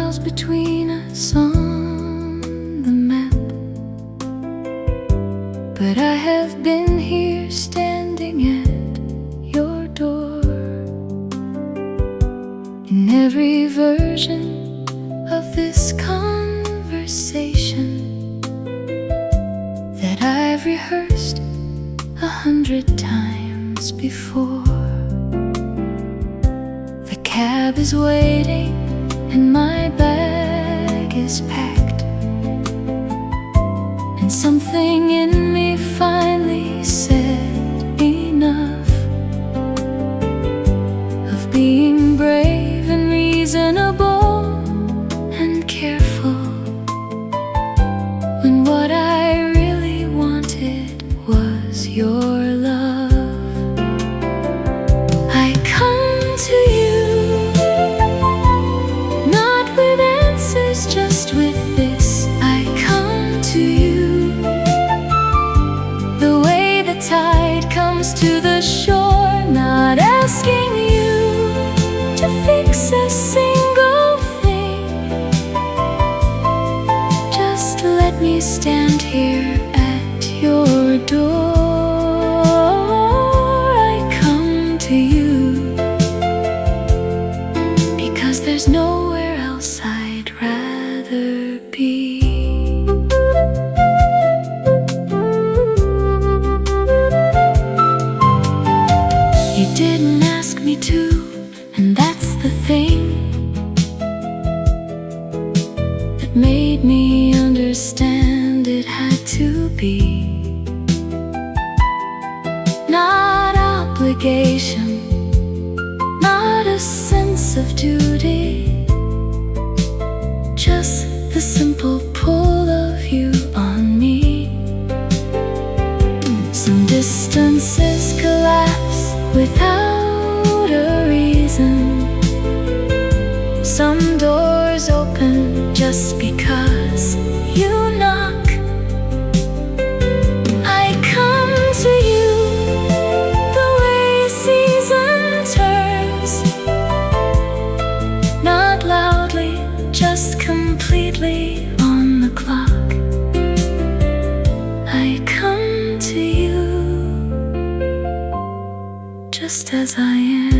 miles between us on the map, but I have been here standing at your door. In every version of this conversation that I've rehearsed 100 times before, the cab is waiting and my bag is packed, and something in me finally said enough of being brave and reasonable and careful, when what I really wanted was your love. I come to you, not with answers, just with this. I come to you the way the tide comes to the shore, not asking you to fix a single thing. Just let me stand here at your door. I come to you because there's nowhere else I'd rather be. You didn't ask me to, and that's the thing that made me understand it had to be. Not obligation, not a sense of duty, just the simple pull of you on me. Some distances collapse without a reason, some doors open just because you knock. I come to you the way a season turns, not loudly, just completely on the clock. I come to you just as I am.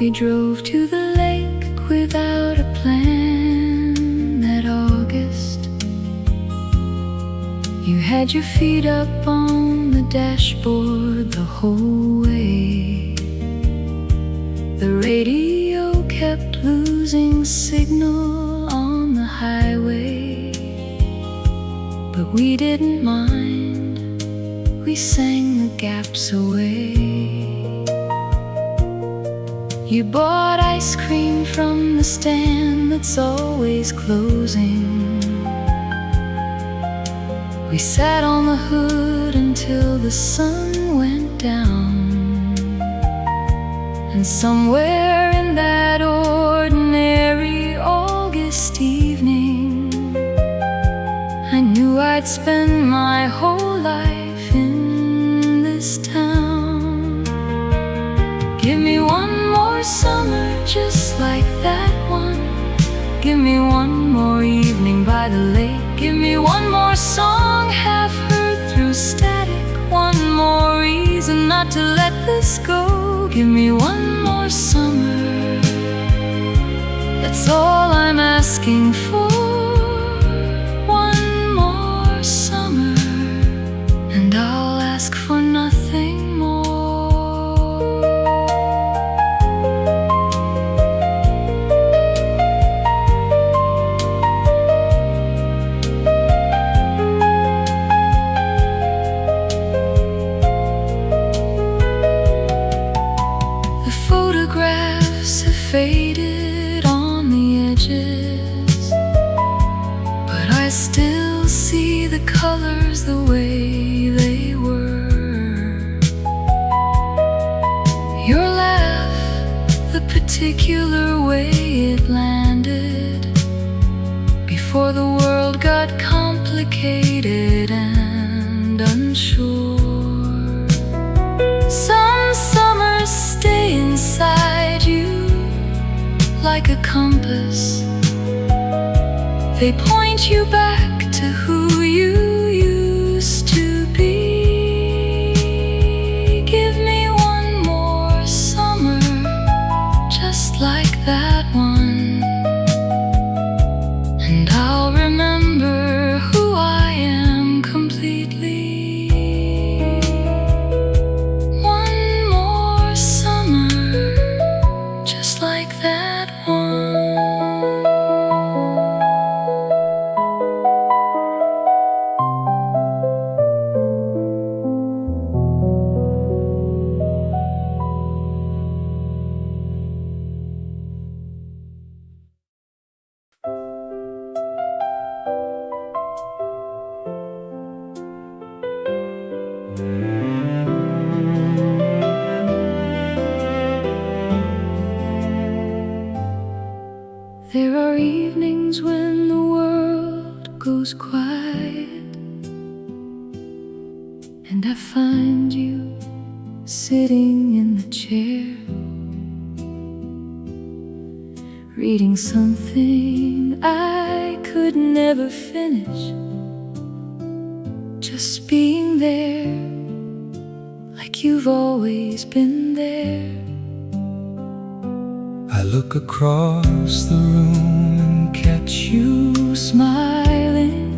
We drove to the lake without a plan that August. You had your feet up on the dashboard the whole way. The radio kept losing signal on the highway, but we didn't mind. We sang the gaps away. You bought ice cream from the stand that's always closing. We sat on the hood until the sun went down, and somewhere in that ordinary August evening, I knew I'd spend my whole life in this town. Give me one more summer just like that one. Give me one more evening by the lake. Give me one more song half heard through static. One more reason not to let this go. Give me one more summer. That's all I'm asking for. One more summer, and I'll ask for nothing more. faded on the edges, but I still see the colors the way they were. Your laugh, the particular way it landed, before the world got complicated and unsure. Some summers stay inside you like a compass. They point you back to who you used to be. Give me one more summer just like that one, and I'll remember who I am completely. One more summer just like that one. There are evenings when the world goes quiet, and I find you sitting in the chair, reading something I could never finish, just being there, like you've always been there. I look across the room and catch you smiling.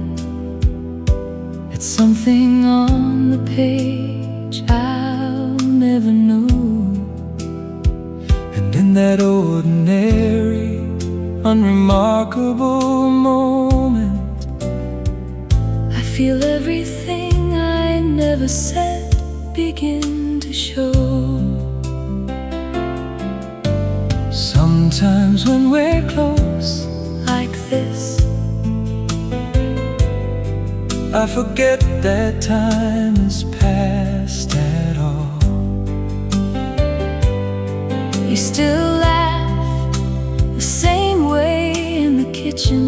It's something on the page I'll never know. And in that ordinary, unremarkable moment, I feel everything I never said begin to show. sometimes when we're close like this, I forget that time has passed at all. you still laugh the same way in the kitchen,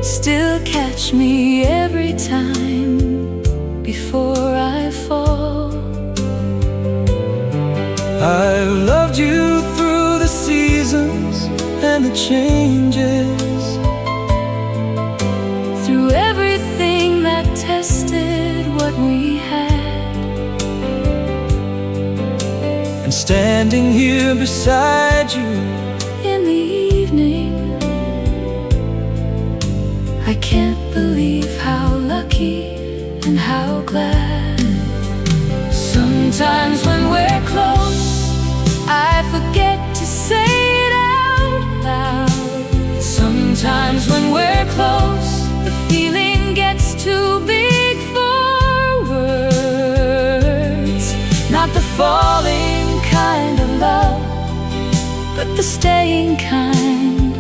still catch me every time before I fall. I've loved you through the seasons and the changes, through everything that tested what we had, and standing here beside you in the evening, I can't believe how lucky and how glad. Sometimes when we're close, I forget to say it out loud. Sometimes when we're close, the feeling gets too big for words. Not the falling kind of love, but the staying kind,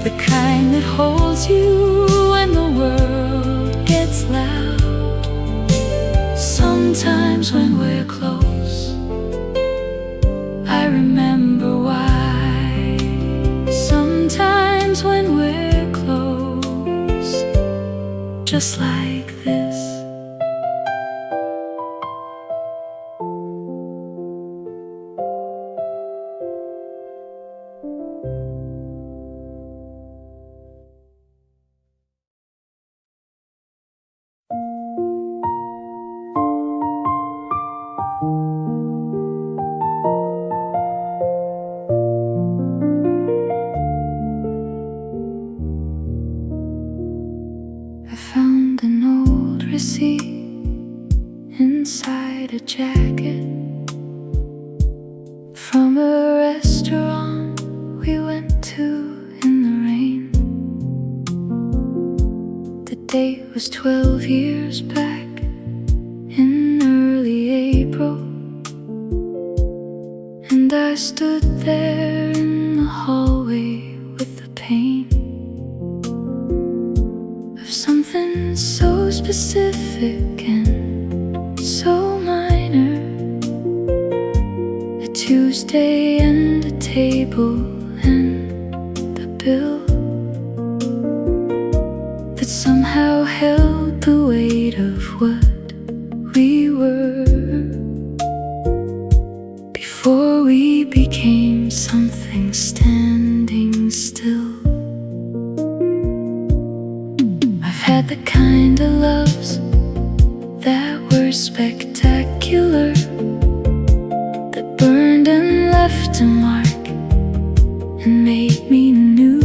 the kind that holds you when the world gets loud. Sometimes when we're close, I remember why. Sometimes when we're close, just like this. I found an old receipt inside a jacket from a restaurant we went to in the rain. The date was 12 years back in early April, and And I stood there in the hallway with the pain of something so specific and so minor. A Tuesday and a table and the bill that somehow held the weight of what we were before we became something standing still. I've had the kind of loves that were spectacular, that burned and left a mark and made me new.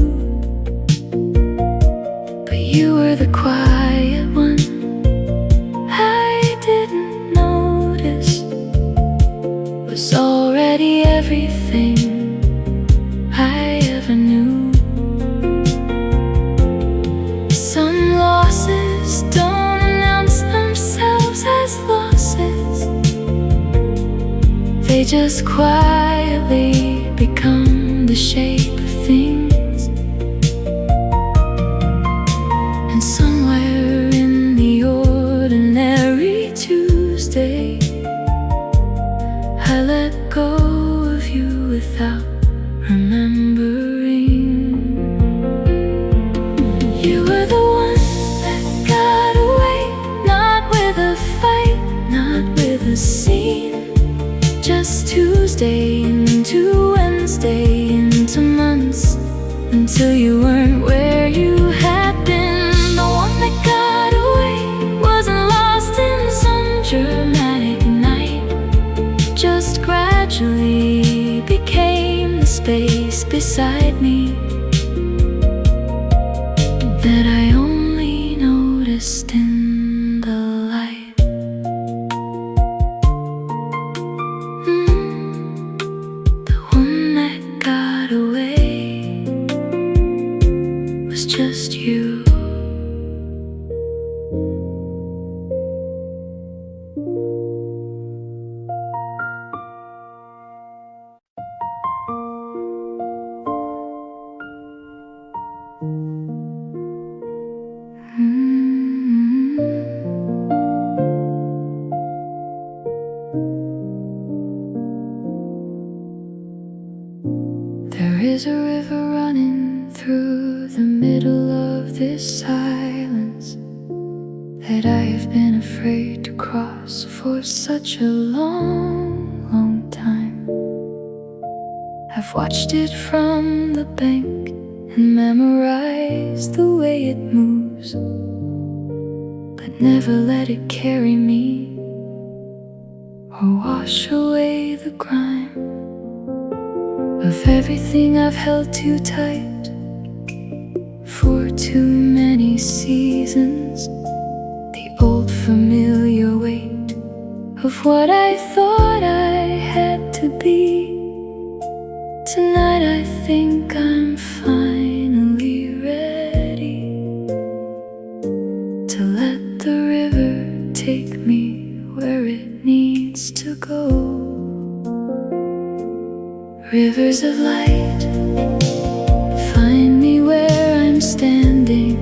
But you were the quiet one I didn't notice, was already everything I ever knew. Some losses don't announce themselves as losses, they just quietly become the shape of things. And somewhere in the ordinary Tuesday, I let go of you without remembering. You were the one that got away, not with a fight, not with a scene. Just Tuesday into Wednesday into months, until you weren't where you had been. The one that got away wasn't lost in some dramatic night, just gradually became the space beside me that I only noticed in the light. The one that got away was just you. There is a river running through the middle of this silence that I have been afraid to cross for such a long, long time. I've watched it from the bank and memorized the way it moves, but never let it carry me or wash away the grime of everything I've held too tight for too many seasons. The old familiar weight of what I thought I had to be. Tonight I think I'm finally ready to let the river take me where it needs to go. Rivers of light, find me where I'm standing.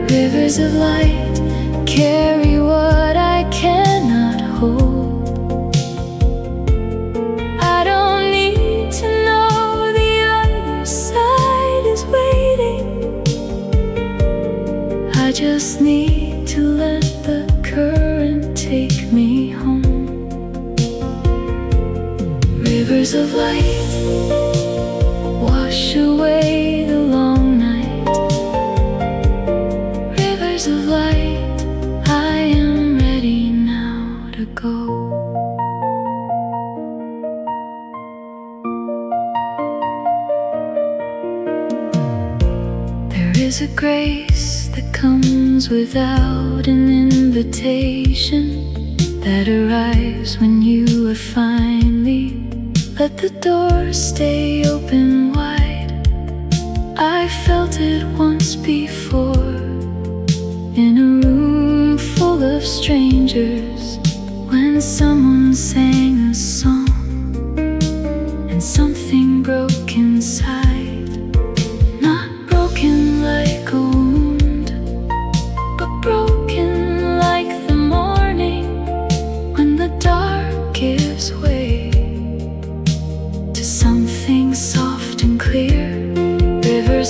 Rivers of light, carry what I cannot hold. I don't need to know the other side is waiting, I just need to let the current take me home. Rivers of light, wash away the long night. Rivers of light, I am ready now to go. There is a grace that comes without an invitation, that arrives when you are finally let the door stay open wide. I felt it once before, in a room full of strangers, when someone sang a song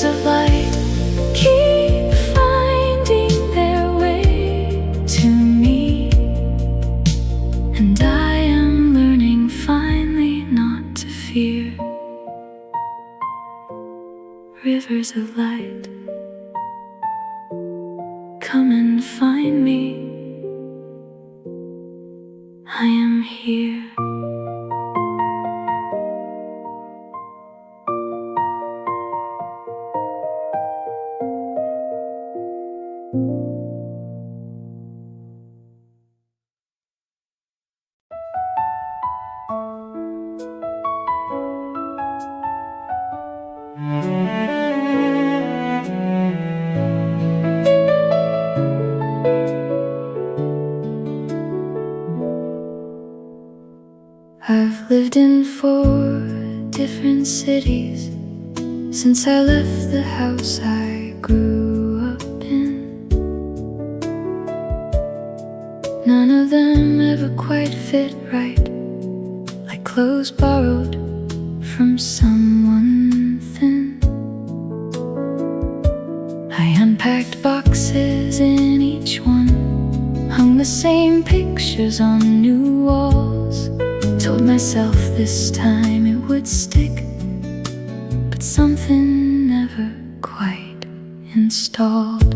Rivers of light keep finding their way to me, and I am learning finally not to fear. Rivers of light, come and find me. I am here. I've lived in 4 different cities since I left the house I grew up in. None of them ever quite fit right, like clothes borrowed from someone thin. I unpacked boxes in each one, hung the same pictures on new walls. Told myself this time it would stick, but something never quite installed.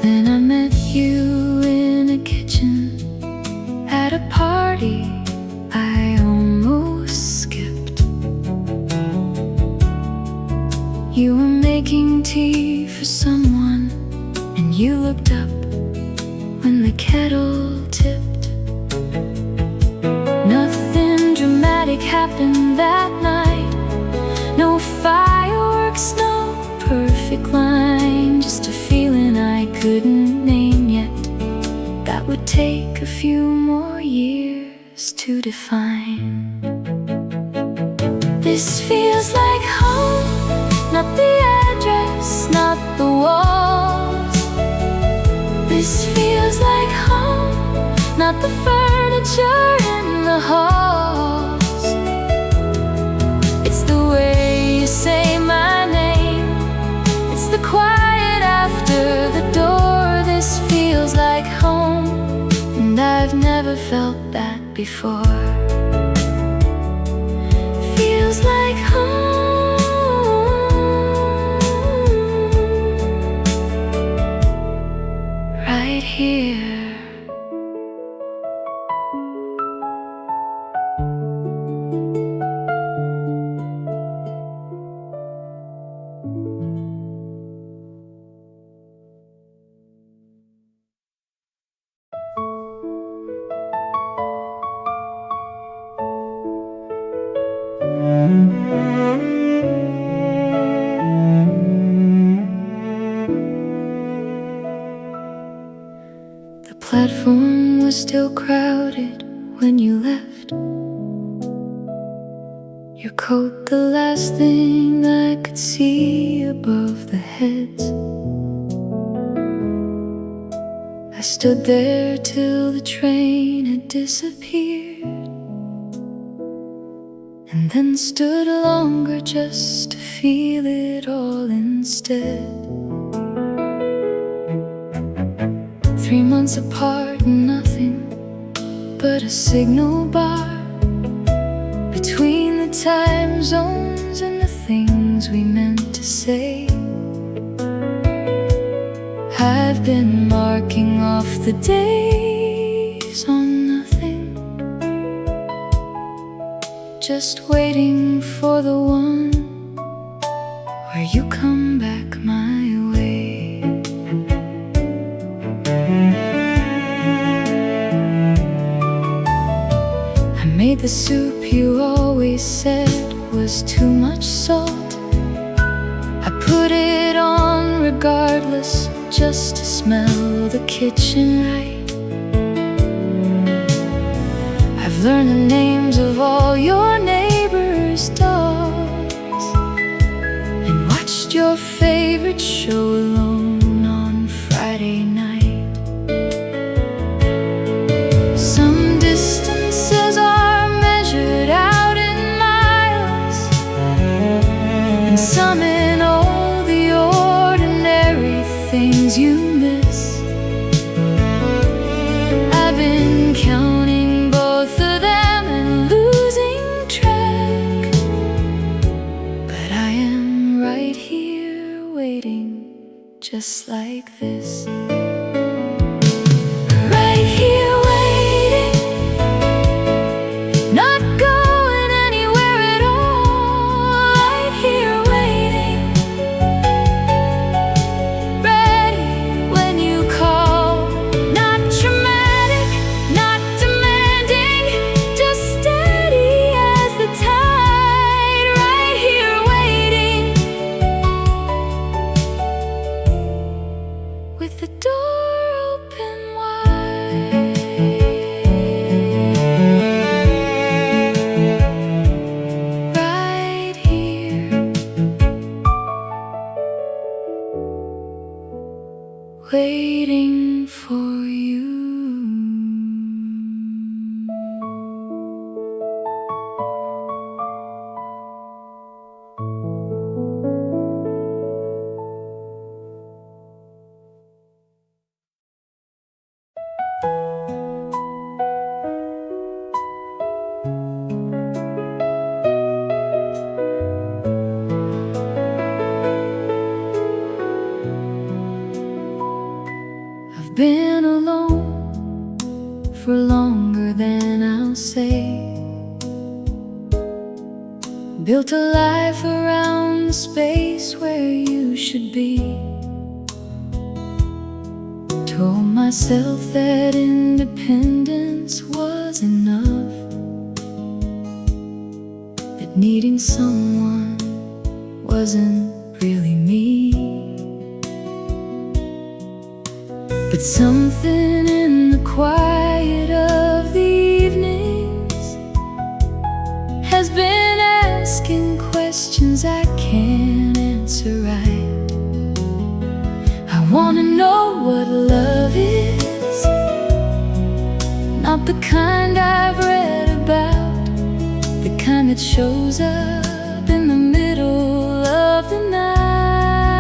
Then I met you in a kitchen at a party I almost skipped. You were making tea for someone, and you looked up when the kettle tipped. Nothing dramatic happened that night, no fireworks, no perfect line, just a feeling I couldn't name yet, that would take a few more years to define. This feels like home, not the address, not the walls. This feels like home, not the furniture in the halls. It's the way you say my name, it's the quiet after the door. This feels like home, and I've never felt that before. Feels like home, right here. The platform was still crowded when you left, your coat the last thing I could see above the heads. I stood there till the train had disappeared, and then stood longer just to feel it all instead. 3 months apart, nothing but a signal bar between the time zones and the things we meant to say. I've been marking off the days on nothing, just waiting for the one where you come back my way. I made the soup you always said was too much salt. I put it on regardless, just to smell the kitchen right. I've learned the names of all your neighbors' dogs and watched your favorite show alone on Friday night. Some distances are measured out in miles, and some in all the ordinary things you miss. I've been counting both of them and losing track, but I am right here waiting, just like this. Right here waiting, not going anywhere at all. Right here waiting, ready when you call. Not dramatic, not demanding, just steady as the tide. Right here waiting, with the door open wide. Right here, waiting for you. I've been alone for longer than I'll say. Built a life around the space where you should be. Told myself that independence was enough, that needing someone wasn't really me. But something in the quiet of the evenings has been asking questions I can't answer right. I wanna know what love is, not the kind I've read about, the kind that shows up in the middle of the night.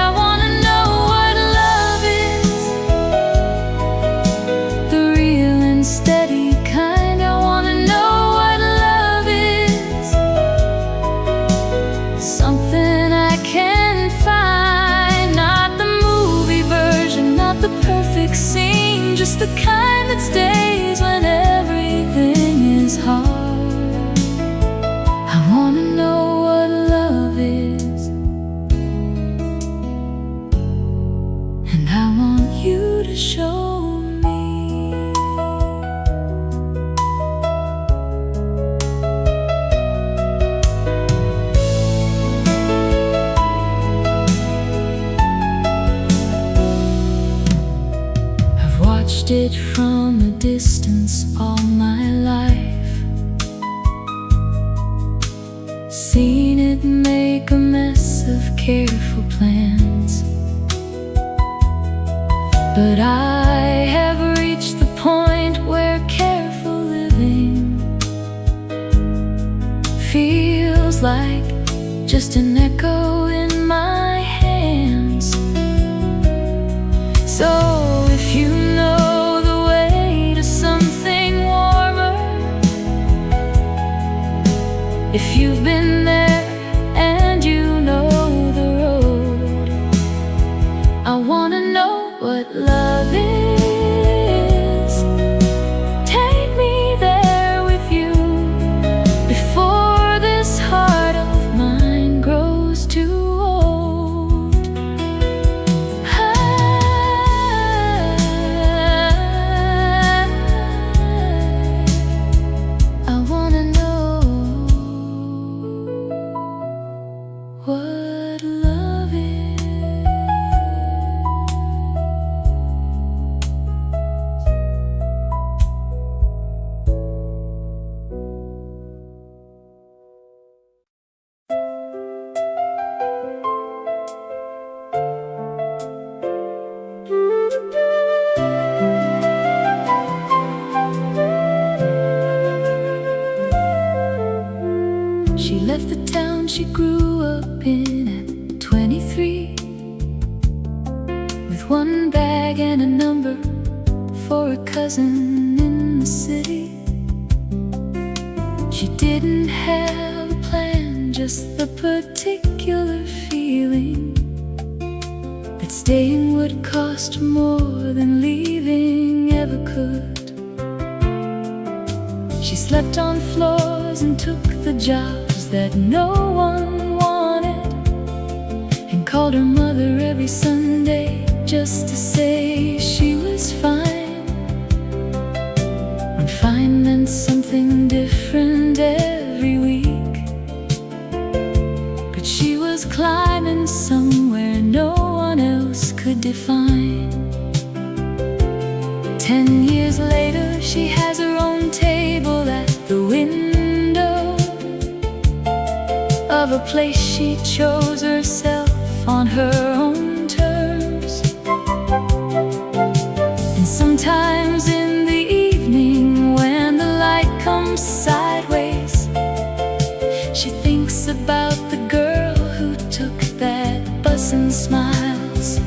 I wanna know what love is, the real and steady kind. I wanna know what love is, something I can find, not the movie version, not the perfect scene, just the kind that stays when everything is hard. I wanna know what love is, and I want you to show me. I've watched it from a distance all my life, seen it make a mess of careful plans. But I have reached the point where careful living feels like just an echo in my hands. So if you know the way to something warmer, if you've been there and you know the road, I wanna know what love is. Take me there with you before this heart of mine grows too old. I wanna know. She left the town she grew up in at 23, with one bag and a number for a cousin in the city. She didn't have a plan, just the particular feeling that staying would cost more than leaving ever could. She slept on floors and took the jobs that no one wanted, and called her mother every Sunday just to say she was fine, when fine meant something different every week. But she was climbing somewhere no one else could define. 10 years later, she has her own table at the window of a place she chose herself on her own terms. And sometimes in the evening, when the light comes sideways, she thinks about the girl who took that bus and smiles.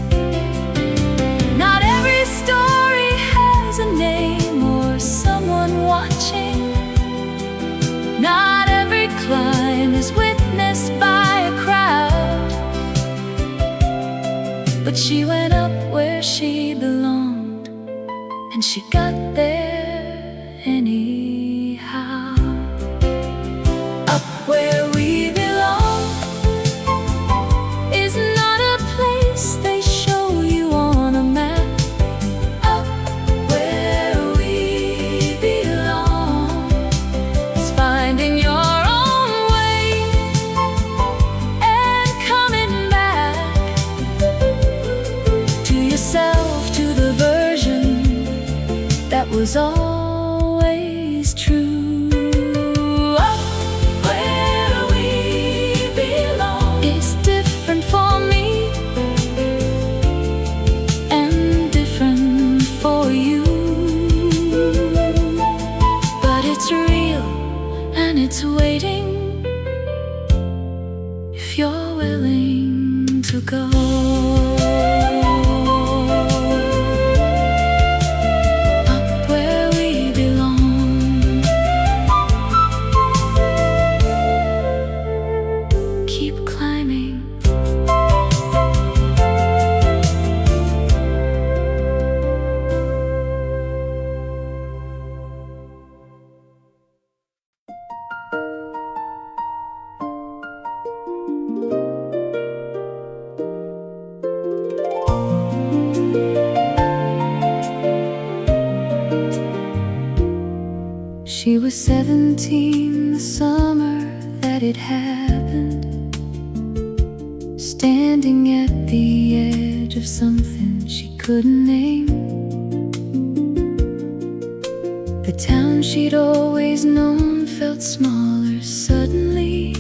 Not every story has a name or someone watching. Not every climb is witnessed by a crowd, but she went up where she belonged, and she got there anyhow. Up where we belong is not a place they show you on a map. Up where we belong is finding your own way and coming back to yourself, to the version that was always true. Up where we belong is different for me and different for you, but it's real and it's waiting if you're willing to go. Up where we belong. Keep climbing. She was 17 the summer that it happened, standing at the edge of something she couldn't name. The town she'd always known felt smaller suddenly,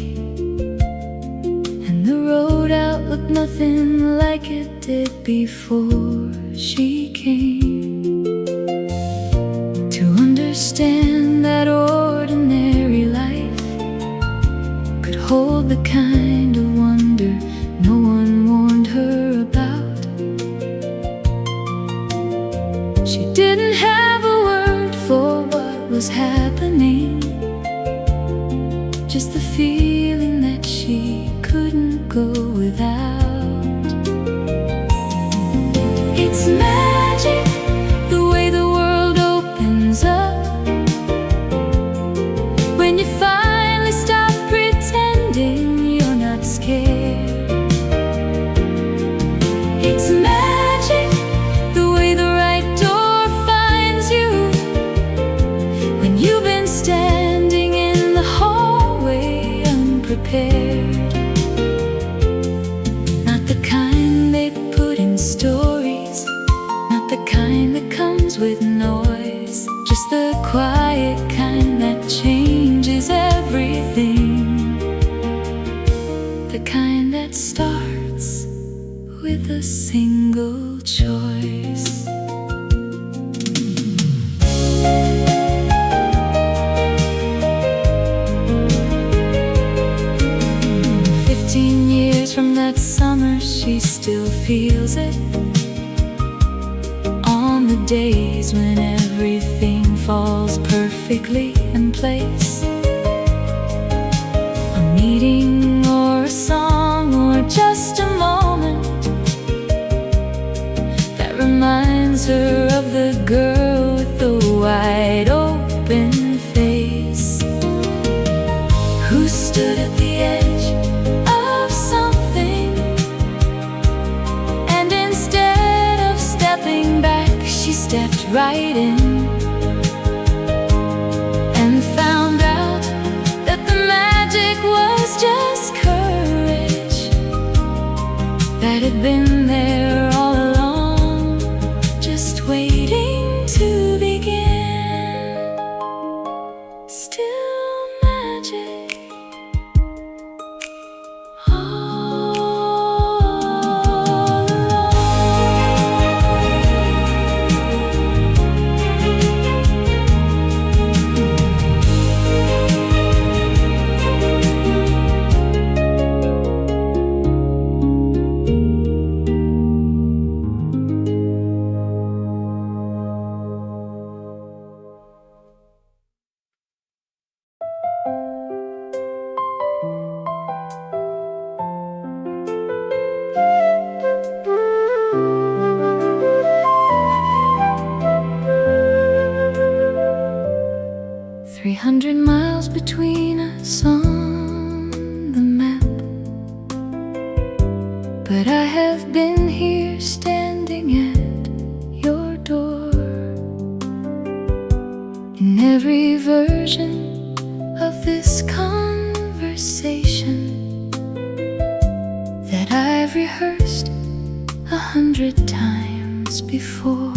and the road out looked nothing like it did before she came. To understand that ordinary life could hold the kind of wonder no one warned her about. She didn't have a word for what was happening, just the feeling that she couldn't go without. It's magic, the way the world opens up when you finally stop pretending you're not scared. It's magic, the way the right door finds you when you've been standing in the hallway unprepared. Not the kind they put in stories, not the kind that comes with noise, just the quiet kind that changes everything, the kind that starts with a single choice. that summer, she still feels it. On the days when everything falls perfectly in place, a meeting or a song or just a moment that reminds her of the girl with the wide open face, who stood at the edge of something, and instead of stepping back, she stepped right in and found out that the magic was just courage that had been there all along, just waiting to begin. Still magic all along. 300 miles between us on the map, but I have been here standing at your door. In every version of this conversation that I've rehearsed 100 times before,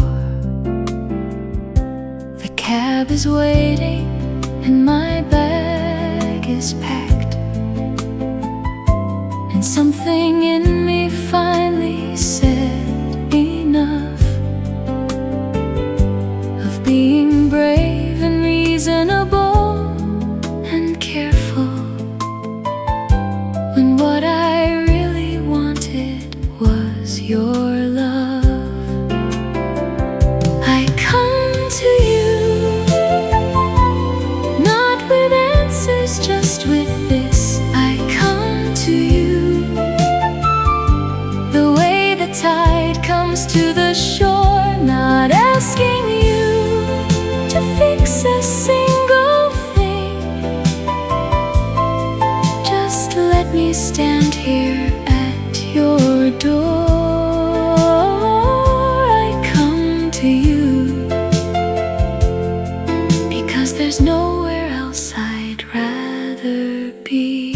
the cab is waiting and my bag is packed, and something in me finally said enough of being brave and reasonable and careful, when what I really wanted was your love. I come to you just with this. I come to you the way the tide comes to the shore, not asking you to fix a single thing. Just let me stand here at your door. I come to you because there's nowhere else I'd rather be.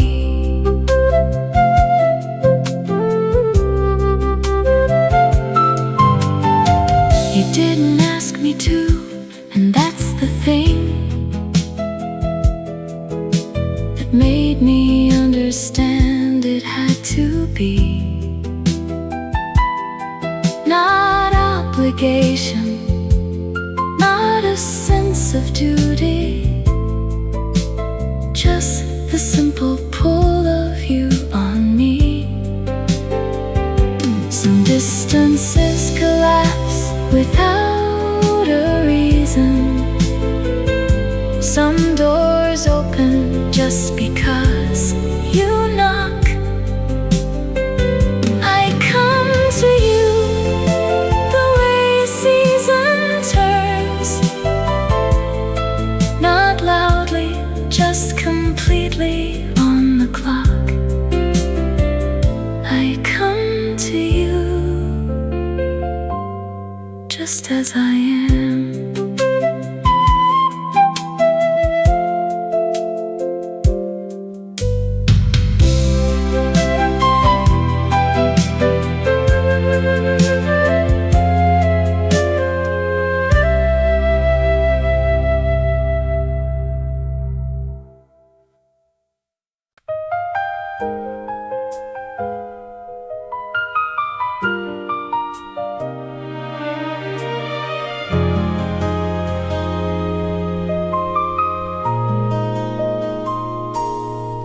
You didn't ask me to, and that's the thing that made me understand it had to be. Not obligation, not a sense of duty, just the simple pull of you on me. Some distances collapse without a reason, some doors open just because you knock. I come to you the way season turns, not loudly, just completely on the clock. I come to you just as I am.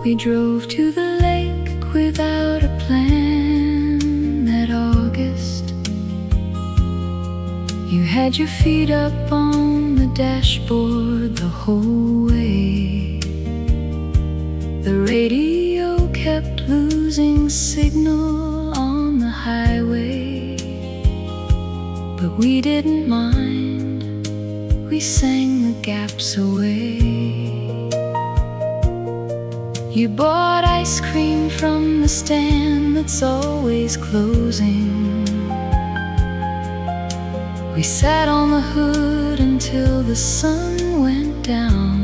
We drove to the lake without a plan. You had your feet up on the dashboard the whole way. The radio kept losing signal on the highway, but we didn't mind, we sang the gaps away. You bought ice cream from the stand that's always closing. We sat on the hood until the sun went down.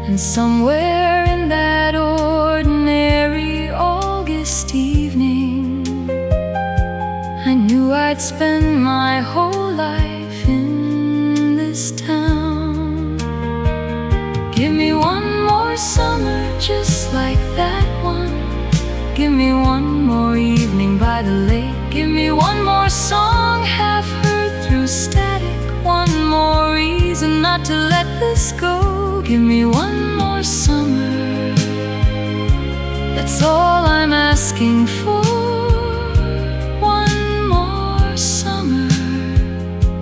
And somewhere in that ordinary August evening, I knew I'd spend my whole life in this town. Give me one more summer just like that one. Give me one more evening by the lake. Give me one more song half heard through static. One more reason not to let this go. Give me one more summer, that's all I'm asking for. One more summer,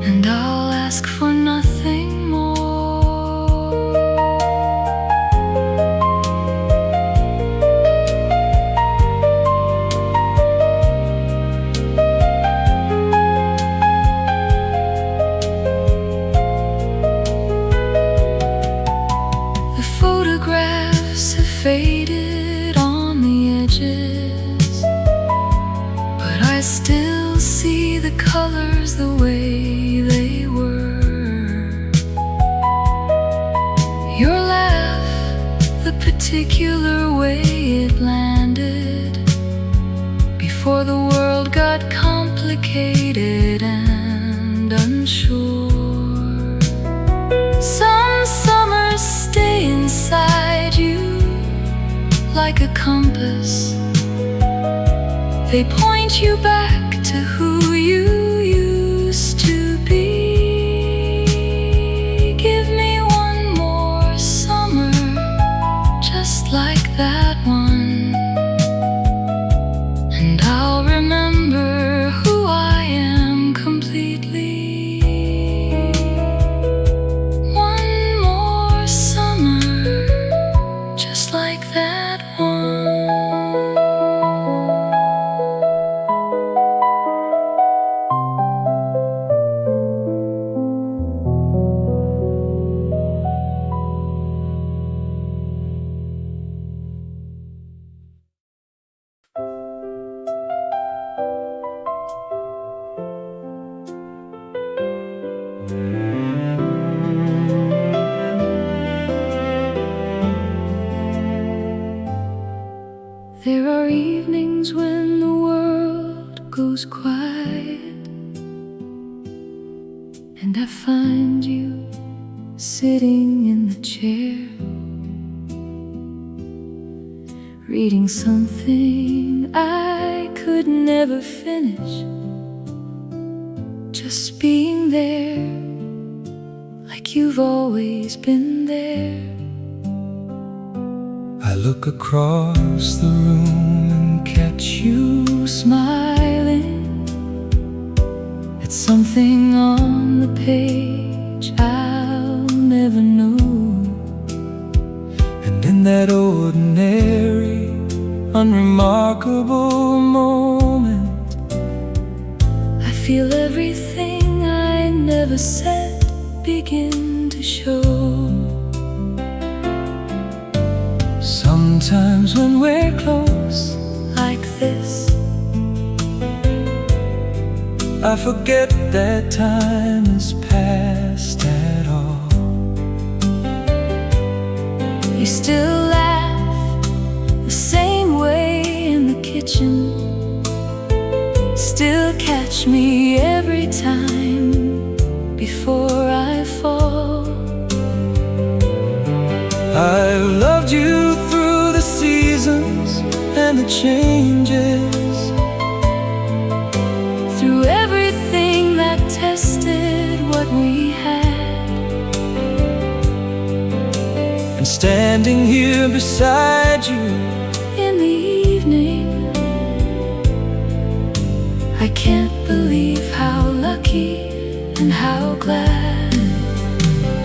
and I'll ask for nothing more. Faded on the edges, but I still see the colors the way they were. Your laugh, the particular way it landed, before the world got complicated and unsure. Some summers stay inside you like a compass. They point you back to who you used to be. Give me one more summer just like that one, and I'll remember who I am completely. One more summer just like that. There are evenings when the world goes quiet, and I find you sitting in the chair, reading something I could never finish, just being there, like you've always been there. I look across the room and catch you smiling. It's something on the page I'll never know. And in that ordinary, unremarkable moment, I feel everything I never said begin to show. Sometimes when we're close like this, I forget that time has passed at all. you still laugh the same way in the kitchen, still catch me every time before I fall. I've loved you through the seasons and the changes, through everything that tested what we had, and standing here beside you in the evening, I can't believe how lucky glad.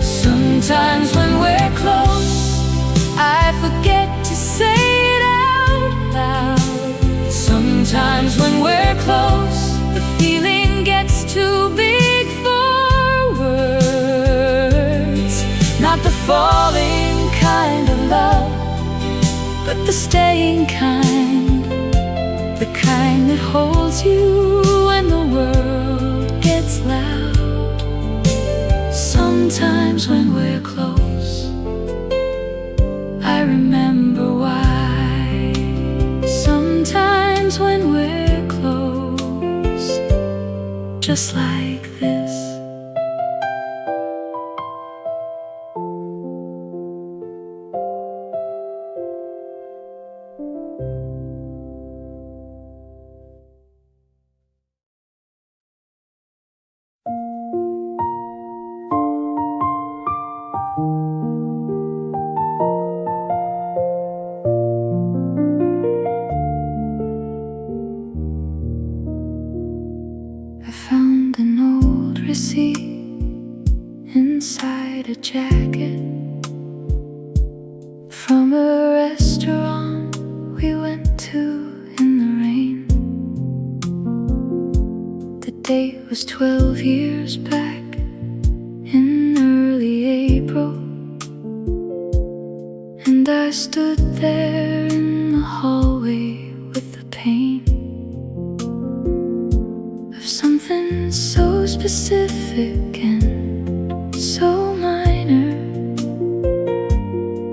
Sometimes when we're close, I forget to say it out loud. Sometimes when we're close, the feeling gets too big for words. Not the falling kind of love, but the staying kind. The kind that holds you when the world gets loud. Sometimes when we're close, I remember why. Sometimes when we're close, just like this. I found an old receipt inside a jacket from a restaurant we went to in the rain. The date was 12 years back in early April, and I stood there in the hallway with the pain of something so specific and so minor.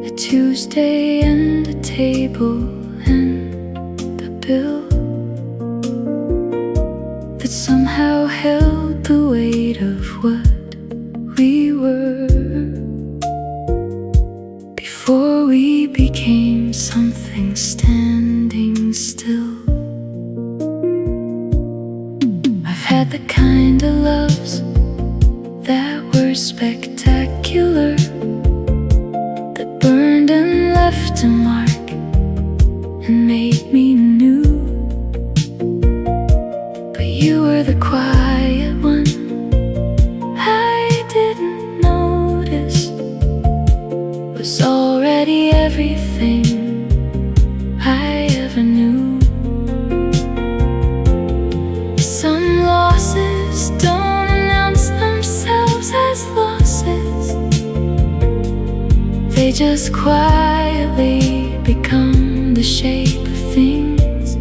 A Tuesday and a table and a bill that somehow held the weight of what we were before we became something standing still. I've had the kind of loves that were spectacular, that burned and left a mark and made me new. But you were the quiet one I didn't notice, was already everything I ever knew. Some losses don't announce themselves as losses, they just quietly become the shape of things.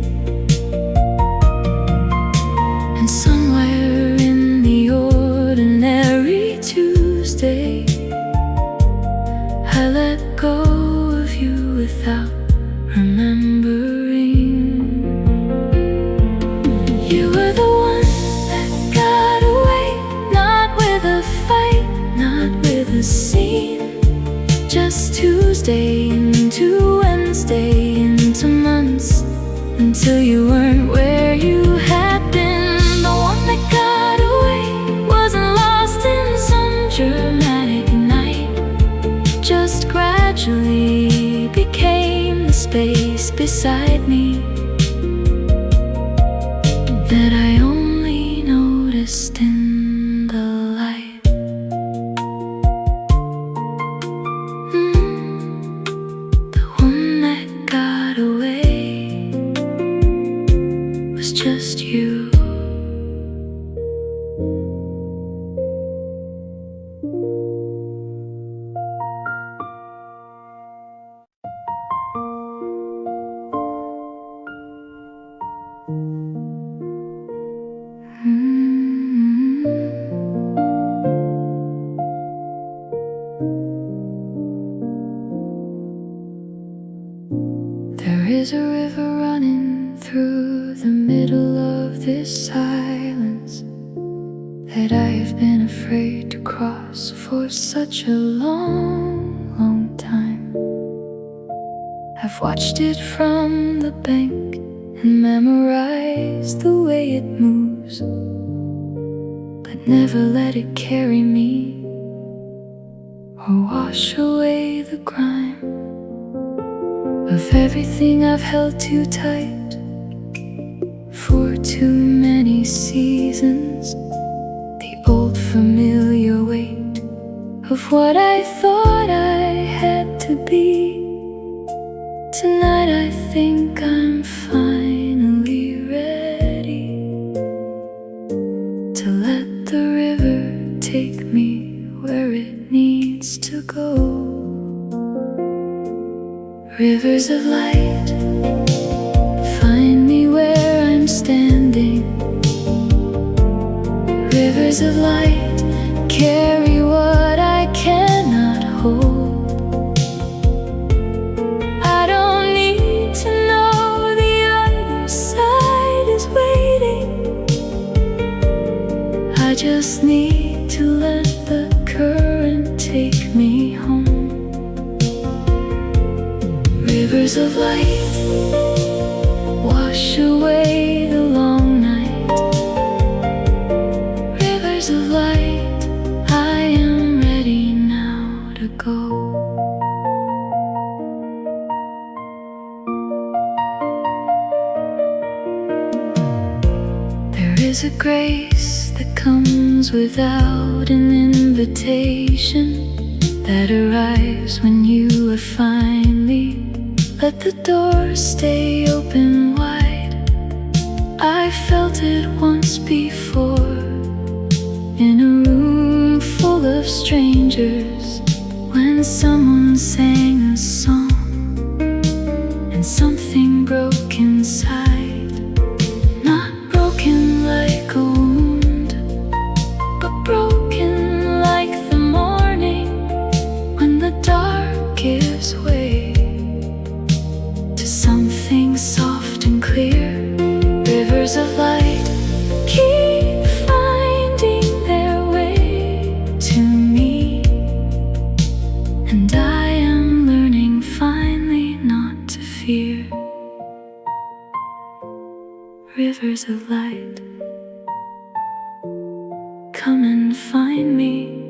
And somewhere in the ordinary Tuesday, I let go of you without remembering. You were the one that got away, not with a fight, not with a scene. Just Tuesday into Wednesday into months, until you weren't where you had been. The one that got away wasn't lost in some dramatic night, just gradually became the space beside me that I only noticed in the light. The one that got away was just you. There is a river running through the middle of this silence that I have been afraid to cross for such a long, long time. I've watched it from the bank and memorized the way it moves, but never let it carry me or wash away the grime of everything I've held too tight for too many seasons. The old familiar of what I thought I had to be. Tonight I think I'm finally ready to let the river take me where it needs to go. Rivers of light, find me where I'm standing. Rivers of light, carry what I cannot hold. I don't need to know the other side is waiting. I just need to let the current take me home. Rivers of light, wash away the long night. Rivers of light, I am ready now to go. There is a grace that comes without an invitation, that arrives when you have finally let the door stay open wide. I felt it once before, in a room full of strangers, when someone sang a song and something broke inside. Not broken like a wound, but broken like the morning when the dark gives way to something soft and clear. Rivers of light keep finding their way to me, and I am learning finally not to fear. Rivers of light, come and find me.